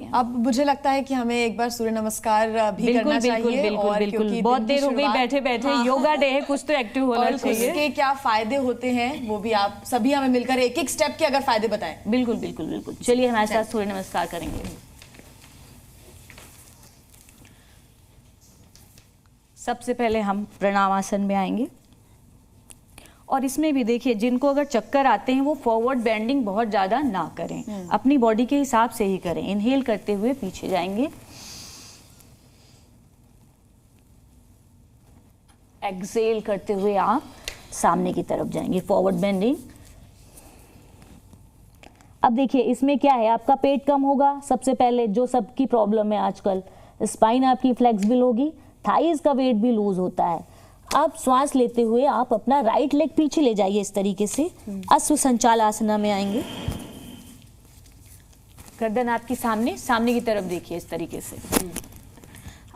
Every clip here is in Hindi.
हैं। अब मुझे लगता है कि हमें एक बार सूर्य नमस्कार भी करना चाहिए। बिल्कुल और बिल्कुल, बहुत देर हो गई बैठे बैठे। हाँ। योगा डे है, कुछ तो एक्टिव होना चाहिए। उसके क्या फायदे होते हैं वो भी आप सभी हमें मिलकर एक एक स्टेप के अगर फायदे बताएं। बिल्कुल बिल्कुल बिल्कुल, चलिए हमारे साथ सूर्य नमस्कार करेंगे। सबसे पहले हम प्रणामासन में आएंगे और इसमें भी देखिए, जिनको अगर चक्कर आते हैं वो फॉरवर्ड बेंडिंग बहुत ज़्यादा ना करें, अपनी बॉडी के हिसाब से ही करें। इनहेल करते हुए पीछे जाएंगे, एक्सेल करते हुए आप सामने की तरफ जाएंगे, फॉरवर्ड बेंडिंग। अब देखिए इसमें क्या है, आपका पेट कम होगा सबसे पहले, जो सबकी प्रॉब्लम है आजकल। स्पाइन आपकी फ्लेक्सिबल होगी, थाइज का वेट भी लूज होता है। अब श्वास लेते हुए आप अपना राइट लेग पीछे ले जाइए इस तरीके से, अश्व संचाल आसना में आएंगे। गर्दन आपकी सामने, सामने की तरफ देखिए इस तरीके से।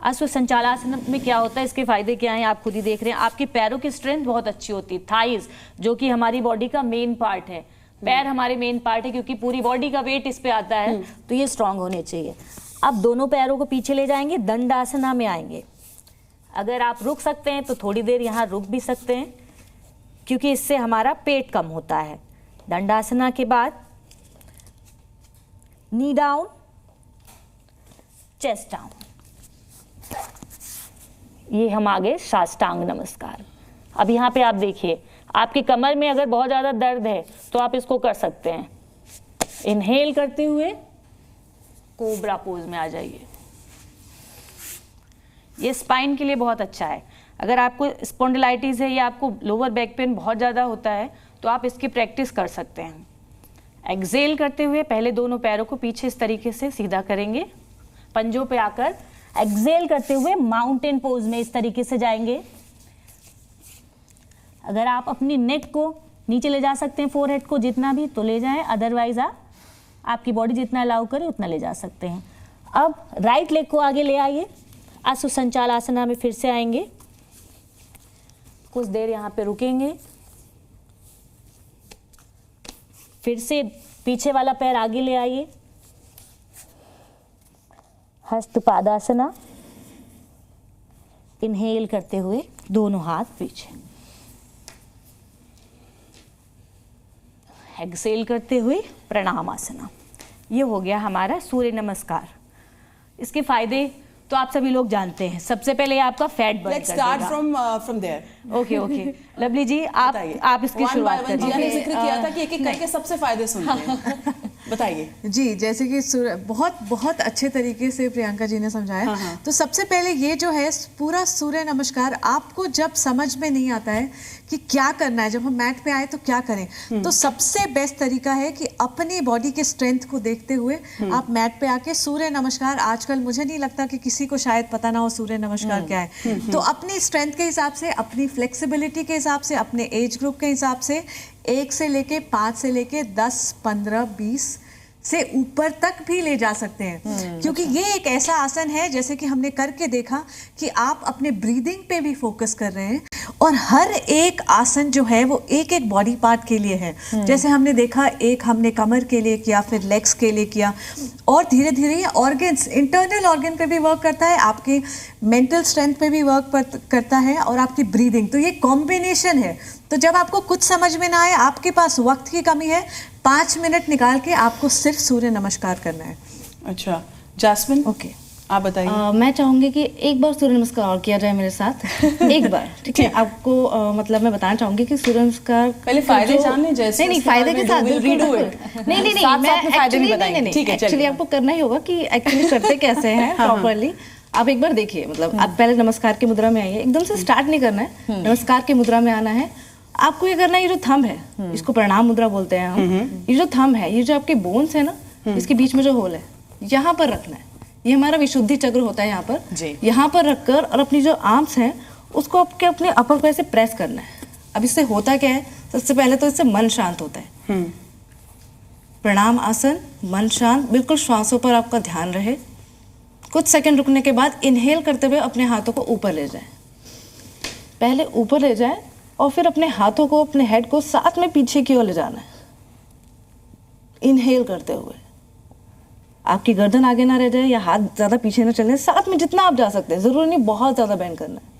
अश्व संचालासन में क्या होता है, इसके फायदे क्या हैं आप खुद ही देख रहे हैं। आपके पैरों की स्ट्रेंथ बहुत अच्छी होती है, थाइज जो कि हमारी बॉडी का मेन पार्ट है, पैर हमारे मेन पार्ट है क्योंकि पूरी बॉडी का वेट इस पे आता है, तो ये स्ट्रांग होने चाहिए। अब दोनों पैरों को पीछे ले जाएंगे, दंडासना में आएंगे। अगर आप रुक सकते हैं तो थोड़ी देर यहाँ रुक भी सकते हैं क्योंकि इससे हमारा पेट कम होता है। दंडासना के बाद नी डाउन, चेस्ट डाउन, ये हम आगे साष्टांग नमस्कार। अब यहाँ पे आप देखिए, आपकी कमर में अगर बहुत ज़्यादा दर्द है तो आप इसको कर सकते हैं। इनहेल करते हुए कोबरा पोज में आ जाइए। ये स्पाइन के लिए बहुत अच्छा है। अगर आपको स्पॉन्डिलाइटिस है या आपको लोअर बैक पेन बहुत ज़्यादा होता है तो आप इसकी प्रैक्टिस कर सकते हैं। एक्सेल करते हुए पहले दोनों पैरों को पीछे इस तरीके से सीधा करेंगे, पंजों पे आकर एक्सेल करते हुए माउंटेन पोज में इस तरीके से जाएंगे। अगर आप अपनी नेक को नीचे ले जा सकते हैं, फोरहेड को जितना भी तो ले जाएं, अदरवाइज आपकी बॉडी जितना अलाउ करे उतना ले जा सकते हैं। अब राइट लेग को आगे ले आइए, अश्व संचाल आसना में फिर से आएंगे, कुछ देर यहाँ पे रुकेंगे, फिर से पीछे वाला पैर आगे ले आइए, हस्त पादासना। इनहेल करते हुए दोनों हाथ पीछे, एक्सेल करते हुए प्रणामासना। ये हो गया हमारा सूर्य नमस्कार। इसके फायदे तो आप सभी लोग जानते हैं। सबसे पहले आपका fat burn Let's start from there. Okay okay, lovely जी आप इसकी शुरुआत करिए। मैंने जिक्र किया था कि एक एक करके सबसे फायदे सुनते हैं। बताइए जी। जैसे कि बहुत बहुत अच्छे तरीके से प्रियंका जी ने समझाया। तो सबसे पहले ये जो है पूरा सूर्य नमस्कार, आपको जब समझ में नहीं आता है कि क्या करना है, जब हम मैट पे आए तो क्या करें, तो सबसे बेस्ट तरीका है कि अपनी बॉडी के स्ट्रेंथ को देखते हुए आप मैट पे आके सूर्य नमस्कार, आजकल मुझे नहीं लगता कि किसी को शायद पता ना हो सूर्य नमस्कार क्या है, तो अपनी स्ट्रेंथ के हिसाब से, अपनी फ्लेक्सिबिलिटी के हिसाब से, अपने एज ग्रुप के हिसाब से 1 से लेके 5 से लेके 10, 15, 20 से ऊपर तक भी ले जा सकते हैं। क्योंकि ये एक ऐसा आसन है, जैसे कि हमने करके देखा कि आप अपने ब्रीदिंग पे भी फोकस कर रहे हैं और हर एक आसन जो है वो एक एक बॉडी पार्ट के लिए है। जैसे हमने देखा, एक हमने कमर के लिए किया, फिर लेग्स के लिए किया, और धीरे धीरे ये ऑर्गन्स, इंटरनल ऑर्गन पे भी वर्क करता है, आपके मेंटल स्ट्रेंथ पे भी वर्क करता है, और आपकी ब्रीदिंग। तो ये कॉम्बिनेशन है। तो जब आपको कुछ समझ में ना आए, आपके पास वक्त की कमी है, 5 मिनट निकाल के आपको सिर्फ सूर्य नमस्कार करना है। अच्छा जैस्मिन, ओके, आप बताइए। मैं चाहूंगी कि एक बार सूर्य नमस्कार और किया जाए मेरे साथ, एक बार, ठीक है? आपको मतलब मैं बताना चाहूंगी कि सूर्य नमस्कार पहले फायदे जान लें। जैसे नहीं फायदे के साथ नहीं, एक्चुअली आपको करना ही होगा कि एक्चुअली करते कैसे हैं प्रॉपरली। आप एक बार देखिए, मतलब आप पहले नमस्कार की मुद्रा में आइए, एकदम से स्टार्ट नहीं करना है, नमस्कार की मुद्रा में आना है। आपको ये करना है, ये जो थंब है, इसको प्रणाम मुद्रा बोलते हैं हम, ये जो थंब है, ये जो आपके बोन्स है ना, इसके बीच में जो होल है, यहाँ पर रखना है। ये हमारा विशुद्धि चक्र होता है यहाँ पर, यहाँ पर रखकर, और अपनी जो आर्म्स हैं उसको आपके अपने अपर को ऐसे प्रेस करना है। अब इससे होता क्या है, सबसे पहले तो इससे मन शांत होता है। प्रणाम आसन, मन शांत, बिल्कुल श्वासों पर आपका ध्यान रहे। कुछ सेकंड रुकने के बाद इनहेल करते हुए अपने हाथों को ऊपर ले जाएं। पहले ऊपर ले जाएं और फिर अपने हाथों को, अपने हेड को साथ में पीछे की ओर ले जाना है, इनहेल करते हुए। आपकी गर्दन आगे ना रह जाए या हाथ ज़्यादा पीछे ना चले, साथ में जितना आप जा सकते हैं, ज़रूरी नहीं बहुत ज़्यादा बेंड करना है।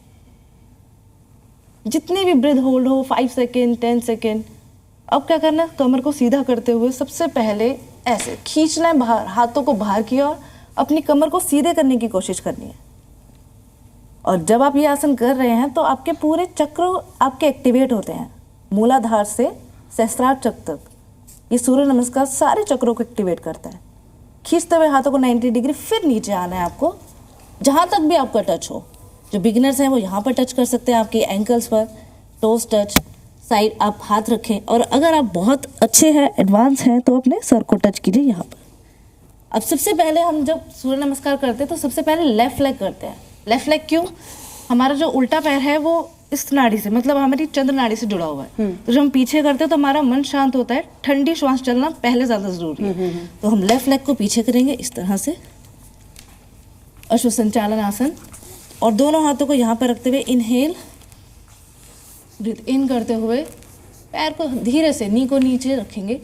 जितनी भी ब्रेथ होल्ड हो, 5 सेकेंड 10 सेकेंड। अब क्या करना है, कमर को सीधा करते हुए सबसे पहले ऐसे खींचना है बाहर, हाथों को बाहर की ओर, अपनी कमर को सीधे करने की कोशिश करनी है। और जब आप ये आसन कर रहे हैं तो आपके पूरे चक्र आपके एक्टिवेट होते हैं, मूलाधार से सहस्त्रार चक्र तक। ये सूर्य नमस्कार सारे चक्रों को एक्टिवेट करता है। खींचते हुए हाथों को 90 डिग्री, फिर नीचे आना है आपको, जहाँ तक भी आपका टच हो। जो बिगिनर्स हैं वो यहाँ पर टच कर सकते हैं, आपकी एंकल्स पर, टोस टच, साइड आप हाथ रखें। और अगर आप बहुत अच्छे हैं, एडवांस हैं, तो अपने सर को टच कीजिए यहाँ पर। अब सबसे पहले हम जब सूर्य नमस्कार करते हैं तो सबसे पहले लेफ्ट लेग करते हैं। लेफ्ट लेग क्यों? हमारा जो उल्टा पैर है वो इस नाड़ी से, मतलब हमारी चंद्र नाड़ी से जुड़ा हुआ है। तो जब हम पीछे करते हैं तो हमारा मन शांत होता है, ठंडी श्वास चलना पहले ज़्यादा जरूरी है। तो हम लेफ्ट लेग को पीछे करेंगे इस तरह से, अश्व संचालन आसन, और दोनों हाथों को यहाँ पर रखते हुए इनहेल, ब्रीथ इन करते हुए पैर को धीरे से नी को नीचे रखेंगे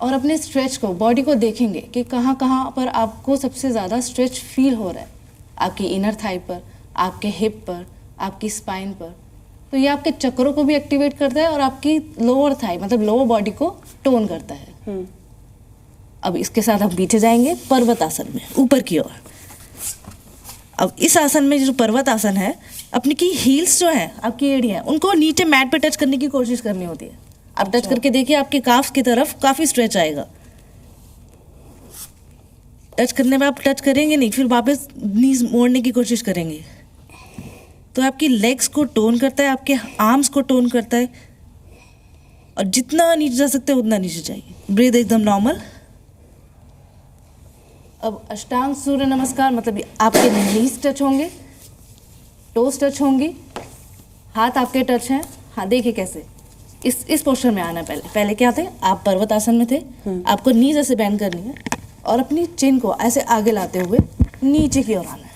और अपने स्ट्रेच को, बॉडी को देखेंगे कि कहाँ कहाँ पर आपको सबसे ज़्यादा स्ट्रेच फील हो रहा है। आपकी इनर थाई पर, आपके हिप पर, आपकी स्पाइन पर। तो ये आपके चक्रों को भी एक्टिवेट करता है और आपकी लोअर थाई मतलब लोअर बॉडी को टोन करता है। अब इसके साथ हम पीछे जाएंगे पर्वत आसन में, ऊपर की ओर। अब इस आसन में जो पर्वत आसन है, अपनी की हील्स जो है, आपकी एड़ियाँ, उनको नीचे मैट पे टच करने की कोशिश करनी होती है। आप टच करके देखिए, आपके काफ्स की तरफ काफ़ी स्ट्रेच आएगा। टच करने में आप टच करेंगे नहीं, फिर वापस नीज मोड़ने की कोशिश करेंगे, तो आपकी लेग्स को टोन करता है, आपके आर्म्स को टोन करता है। और जितना नीचे जा सकते हैं उतना नीचे जाइए, ब्रीथ एकदम नॉर्मल। अब अष्टांग सूर्य नमस्कार, मतलब आपके नीज टच होंगे, टोस टच होंगी, हाथ आपके टच हैं। हाँ देखिए कैसे इस पोस्चर में आना है। पहले क्या थे, आप पर्वत आसन में थे, आपको नीज ऐसे बैंड करनी है और अपनी चिन को ऐसे आगे लाते हुए नीचे की ओर आना है।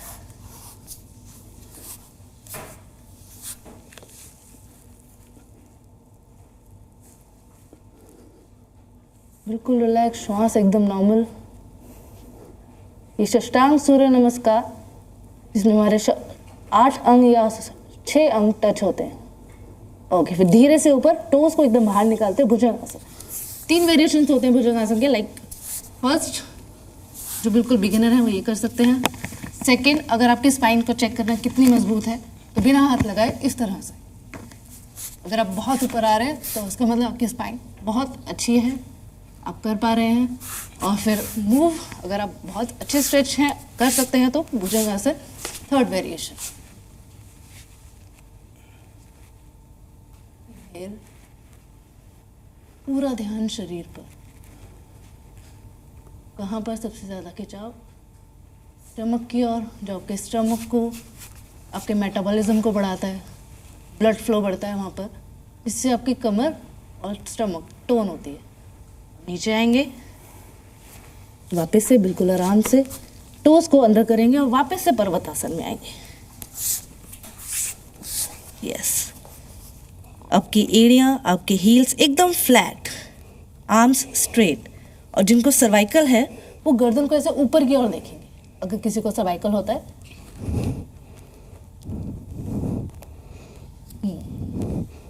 बिल्कुल रिलैक्स, श्वास एकदम नॉर्मल। ये अष्टांग सूर्य नमस्कार, जिसमें हमारे 8 अंग या 6 अंग टच होते हैं। ओके, फिर धीरे से ऊपर टोस को एकदम बाहर निकालते हैं, भुजंगासन। 3 वेरिएशंस होते हैं भुजंगासन के। लाइक फर्स्ट, जो बिल्कुल बिगिनर है वो ये कर सकते हैं। सेकंड, अगर आपकी स्पाइन को चेक करना है कितनी मजबूत है, तो बिना हाथ लगाए इस तरह से। अगर आप बहुत ऊपर आ रहे हैं तो उसका मतलब आपकी स्पाइन बहुत अच्छी है, आप कर पा रहे हैं। और फिर मूव, अगर आप बहुत अच्छे स्ट्रेच हैं, कर सकते हैं, तो भुजंगासन, थर्ड वेरिएशन। पूरा ध्यान शरीर पर, कहाँ पर सबसे ज़्यादा खिंचाव, स्टमक की ओर, जो आपके स्टमक को, आपके मेटाबॉलिज्म को बढ़ाता है, ब्लड फ्लो बढ़ता है वहाँ पर, इससे आपकी कमर और स्टमक टोन होती है। नीचे आएंगे, वापस से बिल्कुल आराम से टोस को अंदर करेंगे और वापस से पर्वतासन में आएंगे। यस, आपकी एड़ियाँ, आपके हील्स एकदम फ्लैट, आर्म्स स्ट्रेट। और जिनको सर्वाइकल है वो गर्दन को ऐसे ऊपर की ओर देखेंगे, अगर किसी को सर्वाइकल होता है।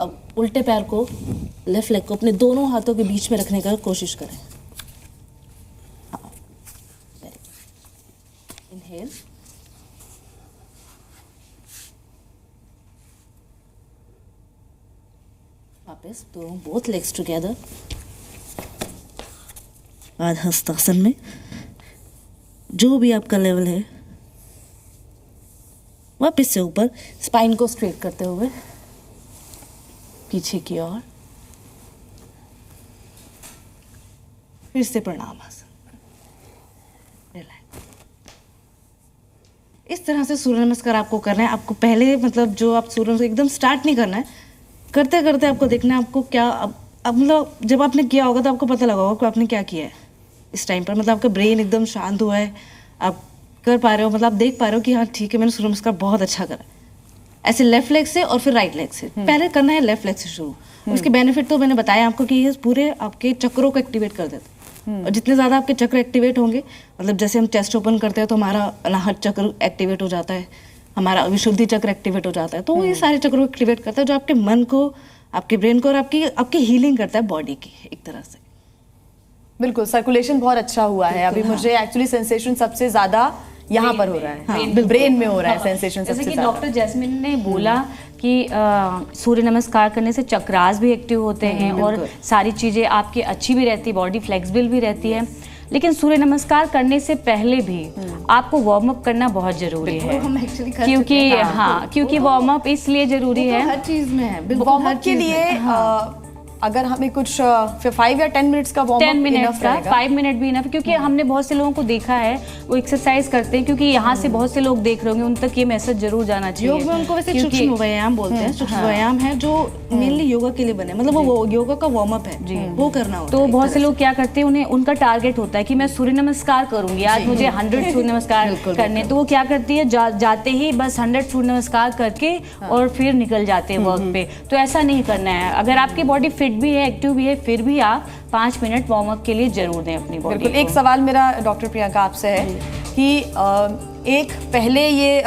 अब उल्टे पैर को, लेफ्ट लेग को अपने दोनों हाथों के बीच में रखने का कोशिश करें। हाँ, इनहेल, वापस दोनों बोथ लेग्स टुगेदर, हस्तासन में। जो भी आपका लेवल है, वापस से ऊपर, स्पाइन को स्ट्रेट करते हुए पीछे की ओर, फिर से प्रणाम आसन। रिलैक्स। इस तरह से सूर्य नमस्कार आपको करना है। आपको पहले मतलब जो आप सूर्य नमस्कार एकदम स्टार्ट नहीं करना है, करते करते आपको देखना है आपको क्या, अब मतलब जब आपने किया होगा तो आपको पता लगा होगा कि आपने क्या किया है इस टाइम पर। मतलब आपका ब्रेन एकदम शांत हुआ है, आप कर पा रहे हो, मतलब आप देख पा रहे हो कि हाँ ठीक है, मैंने सूर्य नमस्कार बहुत अच्छा करा। ऐसे लेफ्ट लेग से और फिर राइट लेग से। पहले करना है लेफ्ट लेग से शुरू। उसके बेनिफिट तो मैंने बताया आपको कि ये पूरे आपके चक्रों को एक्टिवेट कर देता है। और जितने ज़्यादा आपके चक्र एक्टिवेट होंगे, मतलब जैसे हम चेस्ट ओपन करते हैं तो हमारा अनाहत चक्र एक्टिवेट हो जाता है, हमारा विशुद्धि चक्र एक्टिवेट हो जाता है, तो ये सारे चक्रों को एक्टिवेट करता है जो आपके मन को, आपके ब्रेन को और आपकी हीलिंग करता है बॉडी की एक तरह से। बिल्कुल, सर्कुलेशन बहुत अच्छा हुआ है। अभी मुझे एक्चुअली सेंसेशन सबसे ज्यादा यहाँ पर हो रहा है, ब्रेन में हो रहा है सेंसेशन सबसे जैसे कि ज्यादा। डॉक्टर जैस्मिन ने बोला कि सूर्य नमस्कार करने से चक्रास भी एक्टिव होते हैं और सारी चीज़ें आपकी अच्छी भी रहती है, बॉडी फ्लेक्सिबल भी रहती है। लेकिन सूर्य नमस्कार करने से पहले भी आपको वार्म अप करना बहुत जरूरी है, हम एक्चुअली कर क्योंकि क्योंकि वार्म अप इसलिए जरूरी है, हर चीज़ में है, बिल्कुल वार्म हर अप के चीज़ लिए में। अगर हमें कुछ 5 या 10 मिनट्स का वार्म 10 अप मिनट इनफ का, रहेगा। 5 मिनट भी इनफ, क्योंकि हमने बहुत से लोगों को देखा है वो एक्सरसाइज करते हैं, क्योंकि यहाँ से बहुत से लोग देख रहे होंगे, उन तक ये मैसेज जरूर जाना चाहिए। योग में उनको वैसे सूक्ष्म व्यायाम बोलते हैं, सूक्ष्म व्यायाम है जो मेनली योगा के लिए बने, मतलब वो योगा का वार्म अप है, वो करना होता तो है। बहुत से लोग क्या करते हैं, उन्हें उनका टारगेट होता है कि मैं सूर्य नमस्कार करूंगी, आज मुझे 100 सूर्य नमस्कार करने, तो वो क्या करती है, जाते ही बस 100 सूर्य नमस्कार करके और फिर निकल जाते हैं वर्क पे। तो ऐसा नहीं करना है। अगर आपकी बॉडी फिट भी है, एक्टिव भी है, फिर भी आप 5 मिनट वार्म अप के लिए जरूर दें अपनी बॉडी बिल्कुल। को। एक सवाल मेरा डॉक्टर प्रियंका आपसे है कि एक पहले ये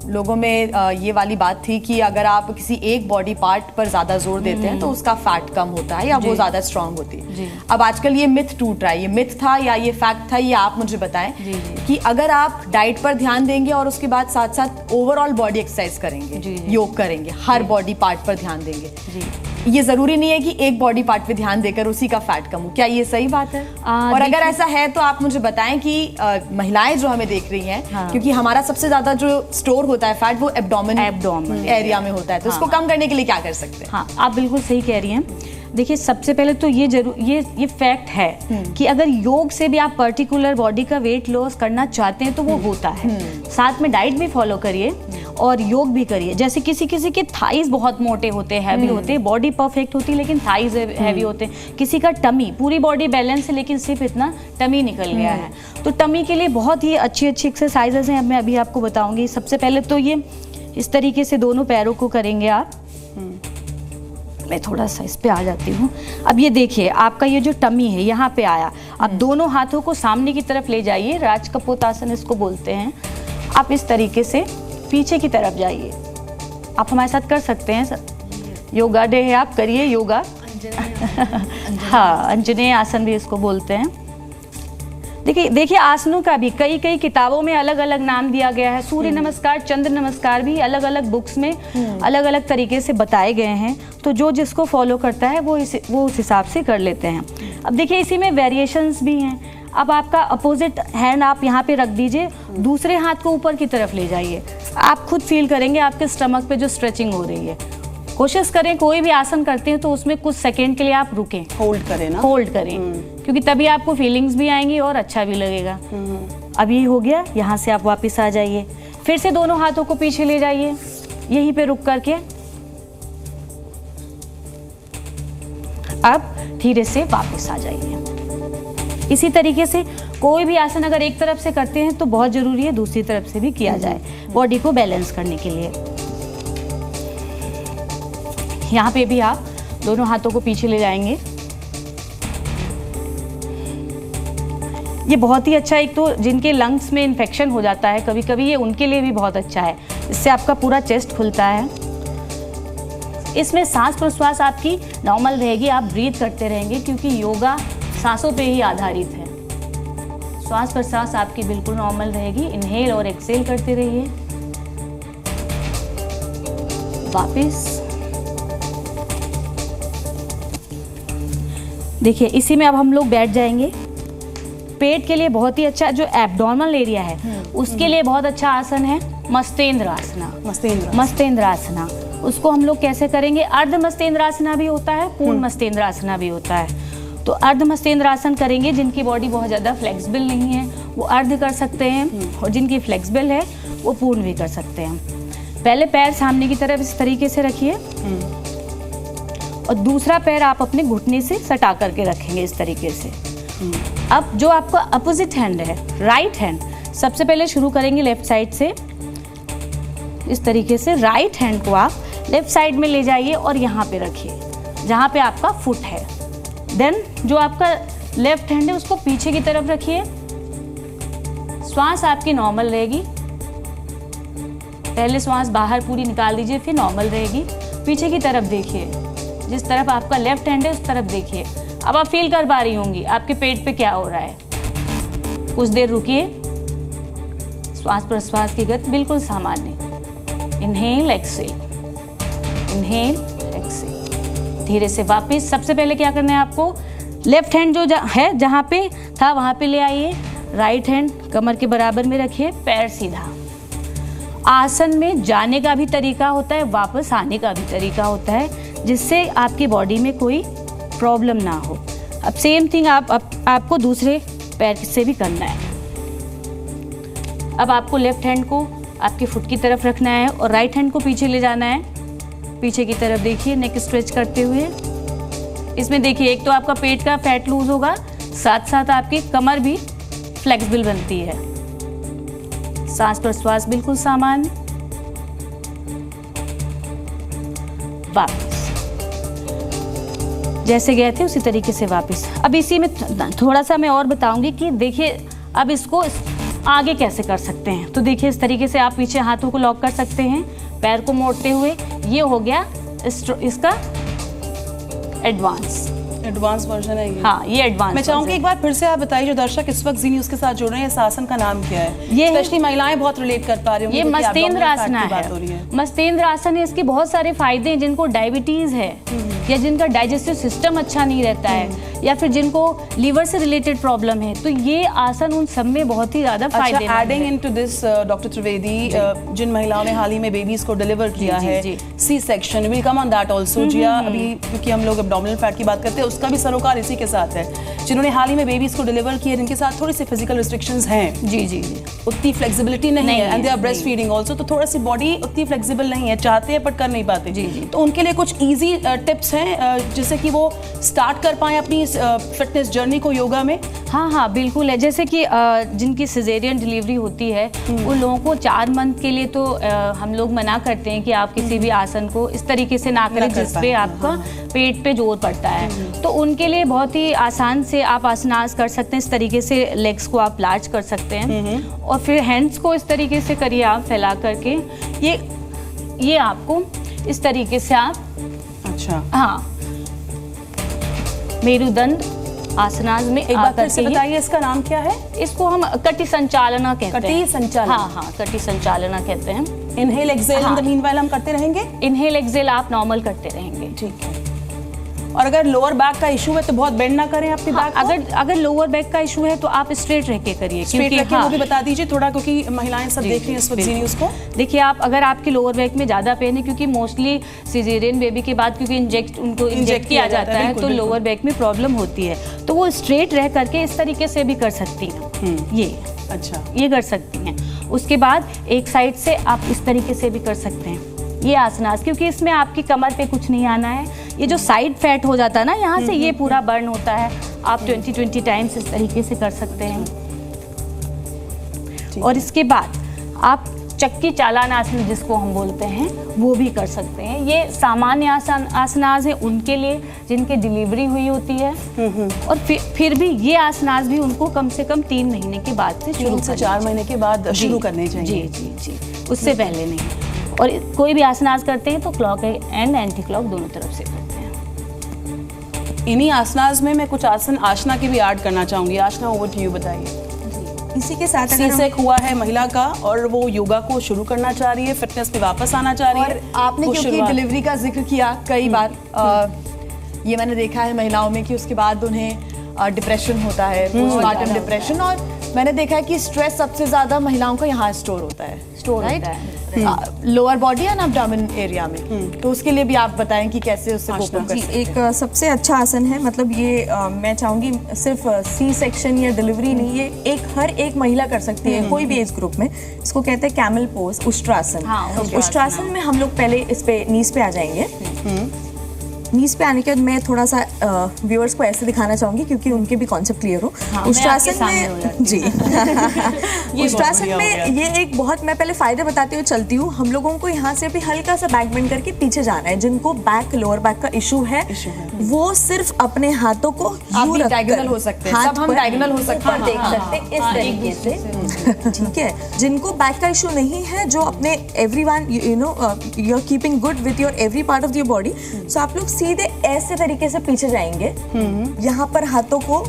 लोगों में ये वाली बात थी कि अगर आप किसी एक बॉडी पार्ट पर ज्यादा जोर देते हैं तो उसका फैट कम होता है या वो ज्यादा स्ट्रांग होती है। अब आजकल ये मिथ टूट रहा है, ये मिथ था या ये फैक्ट था, ये आप मुझे बताएं कि अगर आप डाइट पर ध्यान देंगे और उसके बाद साथ साथ ओवरऑल बॉडी एक्सरसाइज करेंगे, योग करेंगे, हर बॉडी पार्ट पर ध्यान देंगे, ये जरूरी नहीं है कि एक बॉडी पार्ट पे ध्यान देकर उसी का फैट कम हो। क्या ये सही बात है? और अगर ऐसा है तो आप मुझे बताएं कि महिलाएं जो हमें देख रही हैं, क्योंकि हमारा सबसे ज्यादा जो स्टोर होता है फैट वो एब्डोमेन एरिया में होता है, तो इसको कम करने के लिए क्या कर सकते हैं? हाँ, आप बिल्कुल सही कह रही हैं। देखिए, सबसे पहले तो ये फैक्ट है कि अगर योग से भी आप पर्टिकुलर बॉडी का वेट लॉस करना चाहते हैं तो वो होता है। साथ में डाइट भी फॉलो करिए और योग भी करिए। जैसे किसी के थाइज बहुत मोटे होते हैं, हैवी होते हैं, बॉडी परफेक्ट होती है लेकिन थाइज हैवी होते हैं। किसी का टमी, पूरी बॉडी बैलेंस है लेकिन सिर्फ इतना टमी निकल गया है। तो टमी के लिए बहुत ही अच्छी अच्छी एक्सरसाइजेज हैं, मैं अभी आपको बताऊंगी। सबसे पहले तो ये इस तरीके से दोनों पैरों को करेंगे आप। मैं थोड़ा सा इस पे आ जाती हूँ। अब ये देखिए, आपका ये जो टमी है यहाँ पे आया, आप दोनों हाथों को सामने की तरफ ले जाइए, राज कपोतासन इसको बोलते हैं। आप इस तरीके से पीछे की तरफ जाइए। आप हमारे साथ कर सकते हैं सर, योगा डे है, आप करिए योगा। हाँ, अंजनेय आसन भी इसको बोलते हैं। देखिए आसनों का भी कई किताबों में अलग अलग नाम दिया गया है। सूर्य नमस्कार, चंद्र नमस्कार भी अलग अलग बुक्स में अलग अलग तरीके से बताए गए हैं। तो जो जिसको फॉलो करता है वो उस हिसाब से कर लेते हैं। अब देखिए, इसी में वेरिएशंस भी हैं। अब आपका अपोजिट हैंड आप यहाँ पे रख दीजिए, दूसरे हाथ को ऊपर की तरफ ले जाइए। आप खुद फील करेंगे आपके स्टमक पे जो स्ट्रेचिंग हो रही है। कोशिश करें कोई भी आसन करते हैं तो उसमें कुछ सेकंड के लिए आप रुकें, होल्ड करें ना, होल्ड करें, क्योंकि तभी आपको फीलिंग्स भी आएंगी और अच्छा भी लगेगा। अब ये हो गया, यहाँ से आप वापस आ जाइए, फिर से दोनों हाथों को पीछे ले जाइए, यहीं पे रुक करके अब धीरे से वापस आ जाइए। इसी तरीके से कोई भी आसन अगर एक तरफ से करते हैं तो बहुत जरूरी है दूसरी तरफ से भी किया जाए, बॉडी को बैलेंस करने के लिए। यहाँ पे भी आप दोनों हाथों को पीछे ले जाएंगे। ये बहुत ही अच्छा, एक तो जिनके लंग्स में इन्फेक्शन हो जाता है कभी कभी, ये उनके लिए भी बहुत अच्छा है। इससे आपका पूरा चेस्ट खुलता है। इसमें सांस प्रश्वास आपकी नॉर्मल रहेगी, आप ब्रीथ करते रहेंगे, क्योंकि योगा सांसों पे ही आधारित है। श्वास प्रश्वास आपकी बिल्कुल नॉर्मल रहेगी। इनहेल और एक्सेल करते रहिए। वापस देखिए, इसी में अब हम लोग बैठ जाएंगे। पेट के लिए बहुत ही अच्छा, जो एब्डोमिनल एरिया है उसके लिए बहुत अच्छा आसन है मस्तेंद्र आसना। मस्तेंद्र आसना, उसको हम लोग कैसे करेंगे? अर्ध मस्तेंद्र आसना भी होता है, पूर्ण मस्तेंद्र आसना भी होता है। तो अर्ध मस्तेंद्र आसन करेंगे, जिनकी बॉडी बहुत ज़्यादा फ्लेक्सिबल नहीं है वो अर्ध कर सकते हैं, और जिनकी फ्लेक्सिबल है वो पूर्ण भी कर सकते हैं। पहले पैर सामने की तरफ इस तरीके से रखिए, और दूसरा पैर आप अपने घुटने से सटा करके रखेंगे इस तरीके से। अब जो आपका अपोजिट हैंड है, राइट हैंड, सबसे पहले शुरू करेंगे लेफ्ट साइड से। इस तरीके से राइट हैंड को आप लेफ्ट साइड में ले जाइए और यहाँ पे रखिए जहाँ पे आपका फुट है। देन जो आपका लेफ्ट हैंड है उसको पीछे की तरफ रखिए, श्वास आपकी नॉर्मल रहेगी, पहले श्वास बाहर पूरी निकाल दीजिए, फिर नॉर्मल रहेगी। पीछे की तरफ देखिए, जिस तरफ आपका लेफ्ट हैंड है उस तरफ देखिए। अब आप फील कर पा रही होंगी आपके पेट पे क्या हो रहा है। कुछ देर रुकिए, श्वास प्रश्वास की गति बिल्कुल सामान्य। Inhale exhale, inhale exhale. धीरे से वापस, सबसे पहले क्या करना है आपको, लेफ्ट हैंड जो है जहाँ पे था वहाँ पे ले आइए, राइट हैंड कमर के बराबर में रखिए, पैर सीधा। आसन में जाने का भी तरीका होता है, वापस आने का भी तरीका होता है, जिससे आपकी बॉडी में कोई प्रॉब्लम ना हो। अब सेम थिंग आपको दूसरे पैर से भी करना है। अब आपको लेफ्ट हैंड को आपके फुट की तरफ रखना है और राइट हैंड को पीछे ले जाना है। पीछे की तरफ देखिए, नेक स्ट्रेच करते हुए। इसमें देखिए, एक तो आपका पेट का फैट लूज होगा, साथ साथ आपकी कमर भी फ्लेक्सिबल बनती है। सांस प्रश्वास बिल्कुल सामान्य। वापस जैसे गए थे उसी तरीके से वापस। अब इसी में थोड़ा सा मैं और बताऊंगी कि देखिए अब इसको आगे कैसे कर सकते हैं। तो देखिए इस तरीके से आप पीछे हाथों को लॉक कर सकते हैं, पैर को मोड़ते हुए। ये हो गया इसका एडवांस वर्जन है ये। हाँ, ये एडवांस। मैं चाहूंगी एक बार फिर से आप बताइए, जो दर्शक इस वक्त जी न्यूज़ के साथ जुड़ रहे हैं, इस आसन का नाम क्या है? ये स्पेशली महिलाएं बहुत रिलेट कर पा रही होंगी। ये मस्तेंद्र आसन है। मस्तेंद्र आसन है। इसके बहुत सारे फायदे हैं। जिनको डायबिटीज है या जिनका डाइजेस्टिव सिस्टम अच्छा नहीं रहता है या फिर जिनको लीवर से रिलेटेड प्रॉब्लम है, तो ये आसन उन सब में बहुत ही ज्यादा फायदेमंद है। Adding into this doctor Trivedi, जिन महिलाओं ने हाल ही में बेबीज को डिलीवर किया है, C section, will come on that also. Jiya, अभी क्योंकि हम लोग एब्डोमिनल फैट की बात करते हैं, उसका भी सरोकार इसी के साथ है। जिन्होंने हाल ही में बेबीज को डिलीवर किया, जिनके साथ थोड़ी सी फिजिकल रिस्ट्रिक्शंस हैं, जी, उतनी फ्लेक्सिबिलिटी नहीं है, and they are breast feeding also, तो थोड़ा सी बॉडी उतनी फ्लेक्सिबल नहीं है, चाहते हैं बट कर नहीं पाते। तो उनके लिए कुछ इजी टिप्स हैं जिससे कि वो स्टार्ट कर पाएं अपनी फिटनेस जर्नी को योगा में। हाँ, बिल्कुल है। जैसे कि जिनकी सिजेरियन डिलीवरी होती है, उन लोगों को 4 मंथ के लिए तो हम लोग मना करते हैं कि आप किसी भी आसन को इस तरीके से ना करें जिसपे आपका पेट पे जोर पड़ता है। तो उनके लिए बहुत ही आसान से आप आसनास कर सकते हैं। इस तरीके से लेग्स को आप लार्ज कर सकते हैं और फिर हैंड्स को इस तरीके से करिए आप फैला करके। ये आपको इस तरीके से आप, अच्छा, हाँ, मेरुदंड आसनास में एक बार फिर से बताइए, इसका नाम क्या है? इसको हम कटी संचालना कहते हैं। कटी संचालना। हाँ, कटी संचालना कहते हैं। Inhale exhale in the meanwhile हम करते रहेंगे। इनहेल एक्सेल आप नॉर्मल करते रहेंगे। ठीक है। और अगर लोअर बैक का इशू है तो बहुत बेंड ना करें अपनी बैक को। अगर लोअर बैक का इशू है तो आप स्ट्रेट रह के करिए। स्ट्रेट रह के वो भी बता दीजिए थोड़ा, क्योंकि महिलाएं सब देख रही हैं इस वक्त जी न्यूज़ को। देखिए आप, अगर आपके लोअर बैक में ज्यादा पेन है, क्योंकि मोस्टली सिजेरियन बेबी के बाद क्योंकि उनको इंजेक्ट किया जाता है, तो लोअर बैक में प्रॉब्लम होती है, तो वो स्ट्रेट रह करके इस तरीके से भी कर सकती हैं। ये अच्छा, ये कर सकती हैं। उसके बाद एक साइड से आप इस तरीके से भी कर सकते हैं ये आसनास, क्योंकि इसमें आपकी कमर पे कुछ नहीं आना है। ये जो साइड फैट हो जाता है ना यहाँ से, ये पूरा बर्न होता है। आप 20 टाइम्स इस तरीके से कर सकते हैं। और इसके बाद आप चक्की चालन आसन जिसको हम बोलते हैं, वो भी कर सकते हैं। ये सामान्य आसनास है उनके लिए जिनके डिलीवरी हुई होती है। और फिर भी ये आसनास भी उनको कम से कम 3 महीने के बाद से शुरू से 4 महीने के बाद शुरू करने चाहिए। जी, उससे पहले नहीं। और कोई भी आसनास करते हैं तो क्लॉक एंड एंटी क्लॉक दोनों तरफ से करते हैं। इन्हीं आसनास में मैं कुछ आसना की भी ऐड करना चाहूंगी। आसना, ओवर टू यू, बताइए। इसी के साथ सी-सेक हुआ है महिला का और वो योगा को शुरू करना चाह रही है, फिटनेस पे वापस आना चाह रही है। और आपने क्योंकि डिलीवरी का जिक्र किया कई बार, ये मैंने देखा है महिलाओं में कि उसके बाद उन्हें डिप्रेशन होता है, पोस्टमार्टम डिप्रेशन, और मैंने देखा है कि स्ट्रेस सबसे ज्यादा महिलाओं का यहाँ स्टोर होता है, lower body and abdomen area में। तो उसके लिए भी आप बताएं कि कैसे उससे कोप कर सकते हैं। एक सबसे अच्छा आसन है, मतलब ये मैं चाहूंगी सिर्फ सी सेक्शन या डिलीवरी नहीं, ये हर एक महिला कर सकती है, कोई भी एज ग्रुप में। इसको कहते हैं कैमल पोज, उष्ट्रासन। उष्ट्रासन में हम लोग पहले इस पे नीज पे आ जाएंगे। नीज पे आने के बाद मैं थोड़ा सा व्यूअर्स को ऐसे दिखाना चाहूंगी क्योंकि उनके भी कॉन्सेप्ट क्लियर हो। उष्ट्रासन में जी उष्ट्रासन में ये एक बहुत, मैं पहले फायदे बताती हुए चलती हूँ। हम लोगों को यहाँ से भी हल्का सा बैक बेंड करके पीछे जाना है। जिनको बैक, लोअर बैक का इशू है वो सिर्फ अपने हाथों को आप भी diagonal हो सकते हैं, सब हम diagonal हो सकते हैं, देख सकते हैं इस तरीके से, ठीक है। जिनको बैक का इशू नहीं है, जो अपने everyone you are keeping good with your every part of your body, so आप लोग सीधे ऐसे तरीके से पीछे जाएंगे, यहाँ पर हाथों को,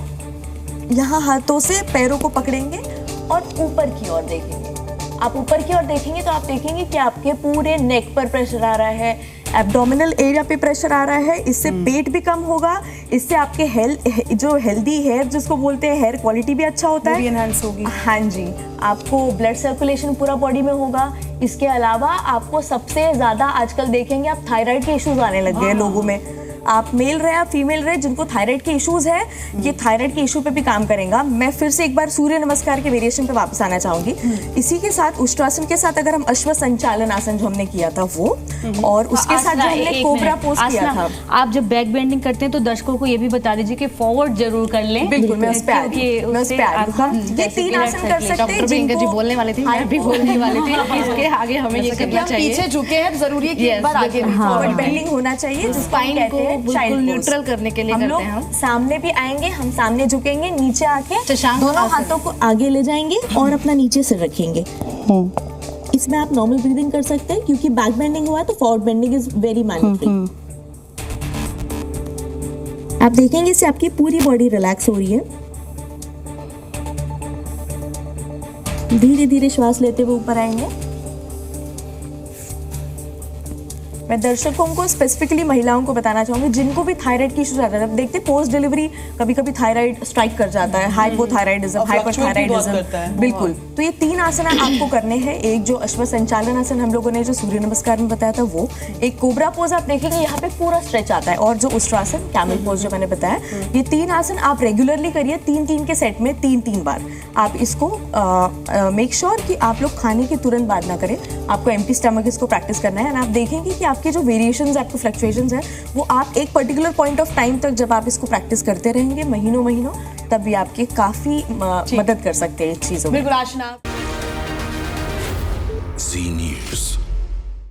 यहाँ हाथों से पैरों को पकड़ेंगे और ऊपर की ओर देखेंगे। आप ऊपर की ओर देखेंगे तो आप देखेंगे कि आपके पूरे नेक पर प्रेशर आ रहा है, एब्डोमिनल एरिया पे प्रेशर आ रहा है। इससे पेट भी कम होगा, इससे आपके जो हेल्दी हेयर जिसको बोलते हैं, हेयर क्वालिटी भी अच्छा होता है, एनहांस होगी। हाँ जी, आपको ब्लड सर्कुलेशन पूरा बॉडी में होगा। इसके अलावा आपको सबसे ज़्यादा आजकल देखेंगे आप थायराइड के इश्यूज आने लग गए हैं लोगों में। आप मेल रहे या फीमेल रहे, जिनको थायराइड के इश्यूज है, ये थायराइड के इशू पे भी काम करेगा। मैं फिर से एक बार सूर्य नमस्कार के वेरिएशन पे वापस आना चाहूंगी। इसी के साथ उष्ट्रासन के साथ अगर हम अश्व संचालन आसन जो हमने किया था वो, और उसके साथ जो हमने कोबरा पोज किया था। आप जब बैक बेंडिंग करते हैं तो दर्शकों को ये भी बता दीजिए कि फॉरवर्ड जरूर कर लें। बिल्कुल, मैं उस पे आ रही हूं। ये 3 आसन कर सकते हैं। प्रियंका जी बोलने वाली थी, मैं भी बोलने वाली थी, इसके आगे हमें ये करना चाहिए। पीछे झुके हैं, जरूरी है कि एक बार आगे फॉरवर्ड बेंडिंग होना चाहिए, स्पाइन को बिल्कुल न्यूट्रल करने के लिए करते हैं हम। सामने भी आएंगे, हम सामने झुकेंगे, नीचे आके शशांक दोनों हाथों को आगे ले जाएंगे और अपना नीचे सिर रखेंगे। इसमें आप नॉर्मल ब्रीदिंग कर सकते हैं, क्योंकि बैक बेंडिंग हुआ है तो forward bending is very mandatory. आप देखेंगे इससे आपकी पूरी बॉडी रिलैक्स हो रही है। धीरे धीरे श्वास लेते हुए ऊपर आएंगे। मैं दर्शकों को स्पेसिफिकली महिलाओं को बताना चाहूंगी जिनको भी थायराइड की इश्यूज आता है। देखते पोस्ट डिलीवरी कभी कभी थायराइड स्ट्राइक कर जाता है, हाइपोथायराइडिज्म, हाइपरथायराइडिज्म। बिल्कुल, तो ये 3 आसन आपको करने हैं। एक जो अश्व संचालन आसन हम लोगों ने जो सूर्य नमस्कार में बताया था वो, एक कोबरा पोज आप देखेंगे यहाँ पे पूरा स्ट्रेच आता है, और जो उष्ट्रासन कैमल पोज जो मैंने बताया, ये 3 आसन आप रेगुलरली करिए 3-3 के सेट में 3-3 बार। आप इसको मेक श्योर कि आप लोग खाने के तुरंत बाद ना करें, आपको एम्प्टी स्टमक इसको प्रैक्टिस करना है। एंड आप देखेंगे कि आपके जो वेरिएशंस, आपको फ्लक्चुएशंस हैं, वो आप एक पर्टिकुलर पॉइंट ऑफ टाइम तक जब आप इसको प्रैक्टिस करते रहेंगे महीनों, तब भी आपके काफी मदद कर सकते हैं इस चीजों में। बिल्कुल आशना। Z News.